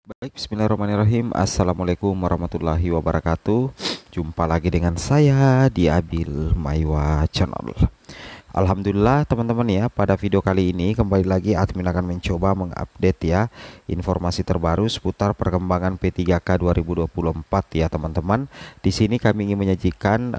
Baik, bismillahirrahmanirrahim. Assalamualaikum warahmatullahi wabarakatuh. Jumpa lagi dengan saya di Abil Maiwa Channel. Alhamdulillah teman-teman ya, pada video kali ini kembali lagi admin akan mencoba mengupdate ya informasi terbaru seputar perkembangan P3K 2024 ya teman-teman. Di sini kami ingin menyajikan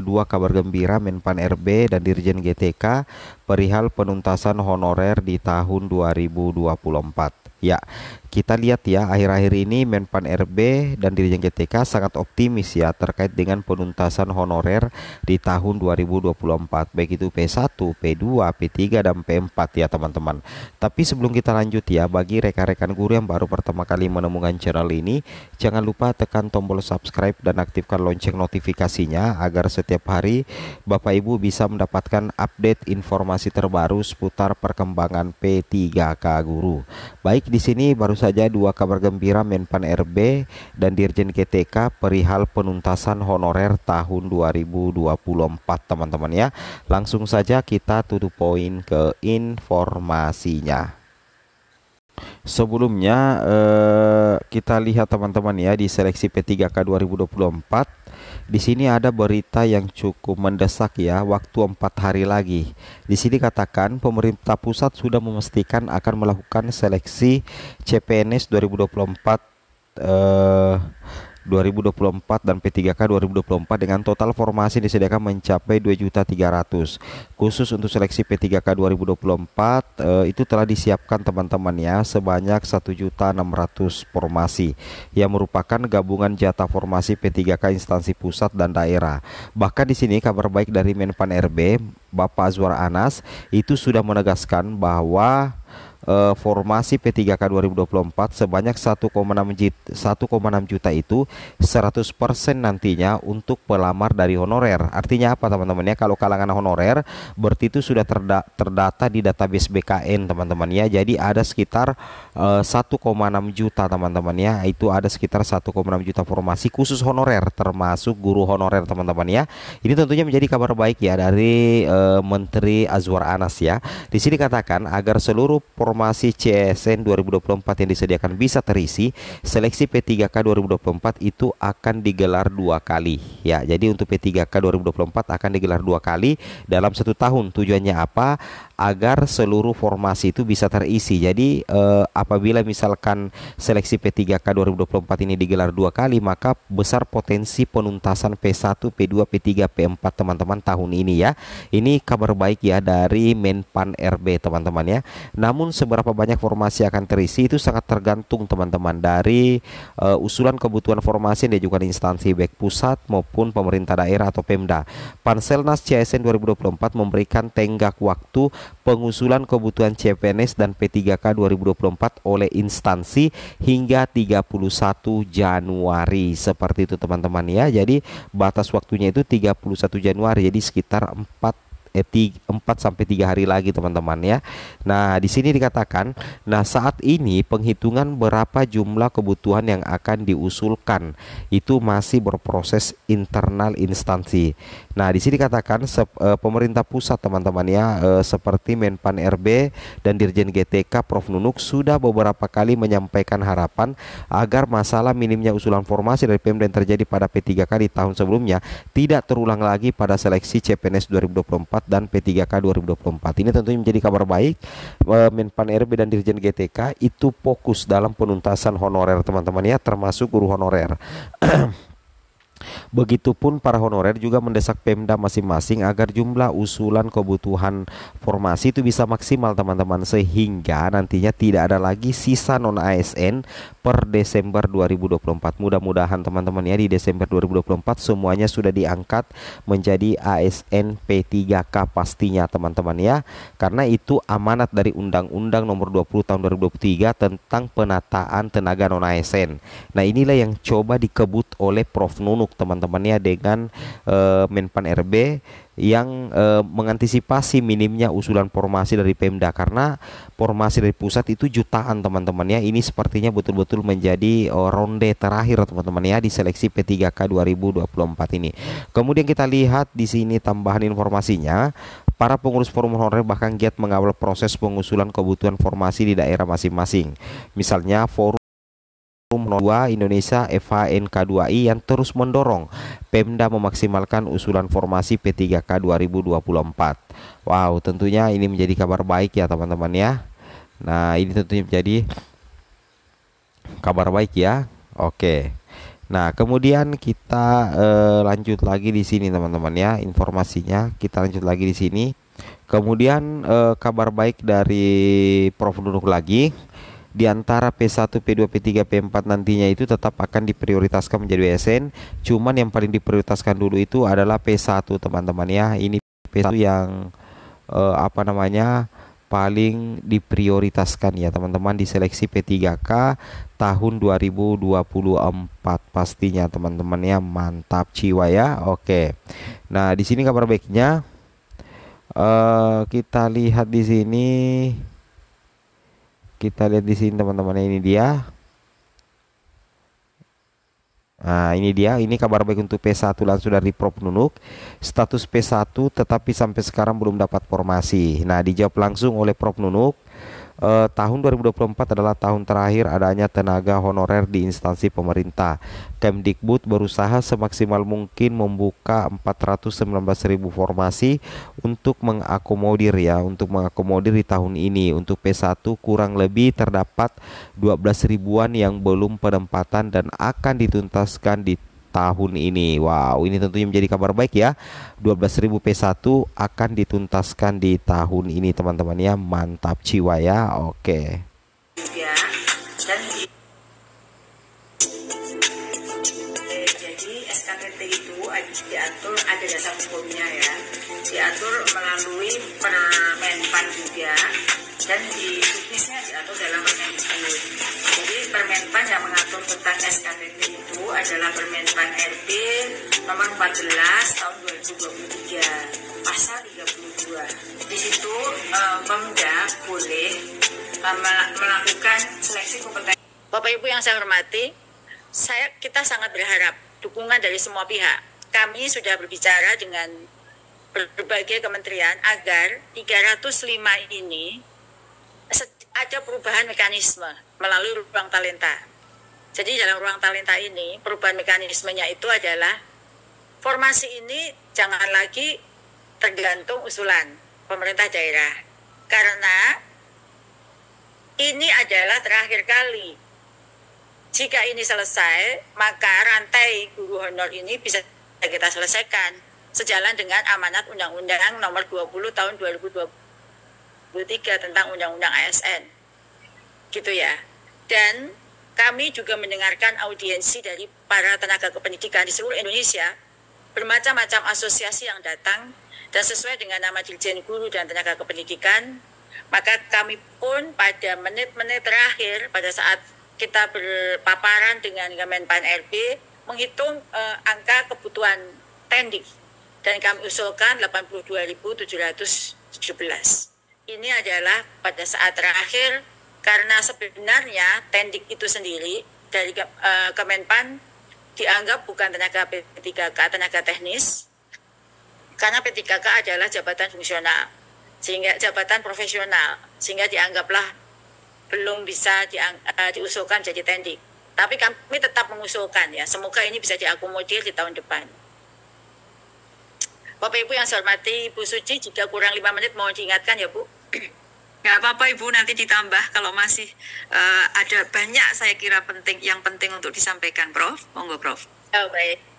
dua kabar gembira Menpan RB dan Dirjen GTK perihal penuntasan honorer di tahun 2024. Ya, kita lihat ya, akhir-akhir ini Menpan RB dan Dirjen GTK sangat optimis ya terkait dengan penuntasan honorer di tahun 2024, baik itu P1, P2, P3 dan P4 ya teman-teman. Tapi sebelum kita lanjut ya, bagi rekan-rekan guru yang baru pertama kali menemukan channel ini, jangan lupa tekan tombol subscribe dan aktifkan lonceng notifikasinya agar setiap hari Bapak Ibu bisa mendapatkan update informasi terbaru seputar perkembangan P3K guru. Baik, di sini baru saja dua kabar gembira Menpan RB dan Dirjen GTK perihal penuntasan honorer tahun 2024 teman-teman ya. Langsung saja kita to the point ke informasinya. Sebelumnya kita lihat teman-teman ya, di seleksi P3K 2024 di sini ada berita yang cukup mendesak ya, waktu 4 hari lagi. Di sini katakan pemerintah pusat sudah memastikan akan melakukan seleksi CPNS 2024 dan P3K 2024 dengan total formasi disediakan mencapai 2.300.000. Khusus untuk seleksi P3K 2024 itu telah disiapkan teman-teman ya sebanyak 1.600.000 formasi yang merupakan gabungan jatah formasi P3K instansi pusat dan daerah. Bahkan di sini kabar baik dari Menpan RB Bapak Azwar Anas itu sudah menegaskan bahwa formasi P3K 2024 sebanyak 1,6 juta itu 100% nantinya untuk pelamar dari honorer. Artinya apa teman-teman ya, kalau kalangan honorer berarti itu sudah terdata di database BKN teman-teman ya. Jadi ada sekitar 1,6 juta teman-teman ya, itu ada sekitar 1,6 juta formasi khusus honorer termasuk guru honorer teman-teman ya. Ini tentunya menjadi kabar baik ya dari Menteri Azwar Anas ya. Di sini katakan agar seluruh formasi CSN 2024 yang disediakan bisa terisi, seleksi P3K 2024 itu akan digelar 2 kali ya. Jadi untuk P3K 2024 akan digelar 2 kali dalam 1 tahun. Tujuannya apa? Agar seluruh formasi itu bisa terisi. Jadi apabila misalkan seleksi P3K 2024 ini digelar 2 kali, maka besar potensi penuntasan P1, P2, P3, P4 teman-teman tahun ini ya. Ini kabar baik ya dari Menpan RB teman-teman ya. Namun seberapa banyak formasi akan terisi itu sangat tergantung teman-teman dari usulan kebutuhan formasi yang diajukan instansi baik pusat maupun pemerintah daerah atau Pemda. Panselnas CSN 2024 memberikan tenggat waktu pengusulan kebutuhan CPNS dan P3K 2024 oleh instansi hingga 31 Januari. Seperti itu teman-teman ya. Jadi batas waktunya itu 31 Januari. Jadi sekitar 4 sampai 3 hari lagi teman-teman ya. Nah, di sini dikatakan, nah saat ini penghitungan berapa jumlah kebutuhan yang akan diusulkan itu masih berproses internal instansi. Nah, di sini dikatakan pemerintah pusat teman-teman ya, seperti Menpan RB dan Dirjen GTK Prof Nunuk sudah beberapa kali menyampaikan harapan agar masalah minimnya usulan formasi dari Pemda yang terjadi pada P3K di tahun sebelumnya tidak terulang lagi pada seleksi CPNS 2024 dan P3K 2024. Ini tentunya menjadi kabar baik. Menpan RB dan Dirjen GTK itu fokus dalam penuntasan honorer teman-teman ya, termasuk guru honorer. Begitupun para honorer juga mendesak Pemda masing-masing agar jumlah usulan kebutuhan formasi itu bisa maksimal teman-teman, sehingga nantinya tidak ada lagi sisa non ASN per Desember 2024. Mudah-mudahan teman-teman ya di Desember 2024 semuanya sudah diangkat menjadi ASN P3K pastinya teman-teman ya. Karena itu amanat dari Undang-Undang Nomor 20 Tahun 2023 tentang penataan tenaga non ASN. Nah, inilah yang coba dikebut oleh Prof Nunuk teman-teman ya dengan Menpan RB yang mengantisipasi minimnya usulan formasi dari Pemda, karena formasi dari pusat itu jutaan teman-teman ya. Ini sepertinya betul-betul menjadi ronde terakhir teman-teman ya di seleksi P3K 2024 ini. Kemudian kita lihat di sini tambahan informasinya. Para pengurus forum honorer bahkan giat mengawal proses pengusulan kebutuhan formasi di daerah masing-masing. Misalnya forum 2 Indonesia FHNK2I yang terus mendorong Pemda memaksimalkan usulan formasi P3K 2024. Wow, tentunya ini menjadi kabar baik ya teman-teman ya. Nah, ini tentunya menjadi kabar baik ya. Oke. Nah, kemudian kita lanjut lagi di sini teman-teman ya, informasinya. Kita lanjut lagi di sini. Kemudian kabar baik dari Prof Nunuk lagi. Di antara P1, P2, P3, P4 nantinya itu tetap akan diprioritaskan menjadi WSN. Cuman yang paling diprioritaskan dulu itu adalah P1 teman-teman ya. Ini P1 yang paling diprioritaskan ya teman-teman di seleksi P3K tahun 2024 pastinya teman-teman ya. Mantap jiwa ya. Oke. Nah, di sini kabar baiknya kita lihat di sini. Kita lihat di sini teman-teman, ini dia. Nah, ini dia, ini kabar baik untuk P1 langsung dari Prof Nunuk. Status P1 tetapi sampai sekarang belum dapat formasi. Nah, dijawab langsung oleh Prof Nunuk. Tahun 2024 adalah tahun terakhir adanya tenaga honorer di instansi pemerintah. Kemdikbud berusaha semaksimal mungkin membuka 419.000 formasi untuk mengakomodir di tahun ini. Untuk P1 kurang lebih terdapat 12 ribuan yang belum penempatan dan akan dituntaskan di tahun ini. Wow, ini tentunya menjadi kabar baik ya. 12.000 P1 akan dituntaskan di tahun ini teman-teman ya. Mantap jiwa ya. Oke. Ya, dan jadi SKPT itu diatur, ada dasar hukumnya ya. Diatur melalui Permenpan juga, dan di subnisnya diatur dalam Permendikbud. Jadi Permenpan yang mengatur tentang SKPT itu adalah Permenpan RB nomor 14 tahun 2023 pasal 32. Di situ Pemda boleh melakukan seleksi kompetensi. Bapak Ibu yang saya hormati, kita sangat berharap dukungan dari semua pihak. Kami sudah berbicara dengan berbagai kementerian agar 305 ini ada perubahan mekanisme melalui ruang talenta. Jadi dalam ruang talenta ini perubahan mekanismenya itu adalah formasi ini jangan lagi tergantung usulan pemerintah daerah, karena ini adalah terakhir kali. Jika ini selesai, maka rantai guru honor ini bisa kita selesaikan sejalan dengan amanat Undang-Undang nomor 20 tahun 2023 tentang Undang-Undang ASN. Gitu ya. Dan kami juga mendengarkan audiensi dari para tenaga kependidikan di seluruh Indonesia, bermacam-macam asosiasi yang datang, dan sesuai dengan nama Dirjen Guru dan Tenaga Kependidikan, maka kami pun pada menit-menit terakhir pada saat kita berpaparan dengan Kemenpan RB menghitung angka kebutuhan tendik, dan kami usulkan 82.717. Ini adalah pada saat terakhir, karena sebenarnya tendik itu sendiri dari Kemenpan dianggap bukan tenaga P3K, tenaga teknis, karena P3K adalah jabatan fungsional, sehingga jabatan profesional, sehingga dianggaplah belum bisa diusulkan jadi tendik. Tapi kami tetap mengusulkan ya, semoga ini bisa diakomodir di tahun depan. Bapak Ibu yang saya hormati, Bu Suci, jika kurang 5 menit mohon diingatkan ya Bu. Nggak apa-apa Ibu, nanti ditambah kalau masih ada banyak saya kira yang penting untuk disampaikan, Prof. Monggo, Prof. Oh,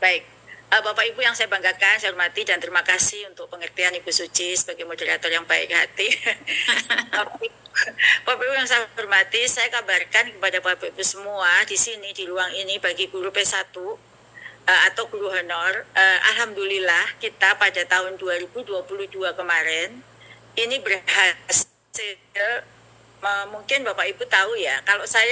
baik. Bapak Ibu yang saya banggakan, saya hormati, dan terima kasih untuk pengertian Ibu Suci sebagai moderator yang baik hati. Bapak Ibu yang saya hormati, saya kabarkan kepada Bapak Ibu semua di sini, di ruang ini, bagi guru P1 atau guru honor, alhamdulillah kita pada tahun 2022 kemarin ini berhasil. Mungkin Bapak Ibu tahu ya, kalau saya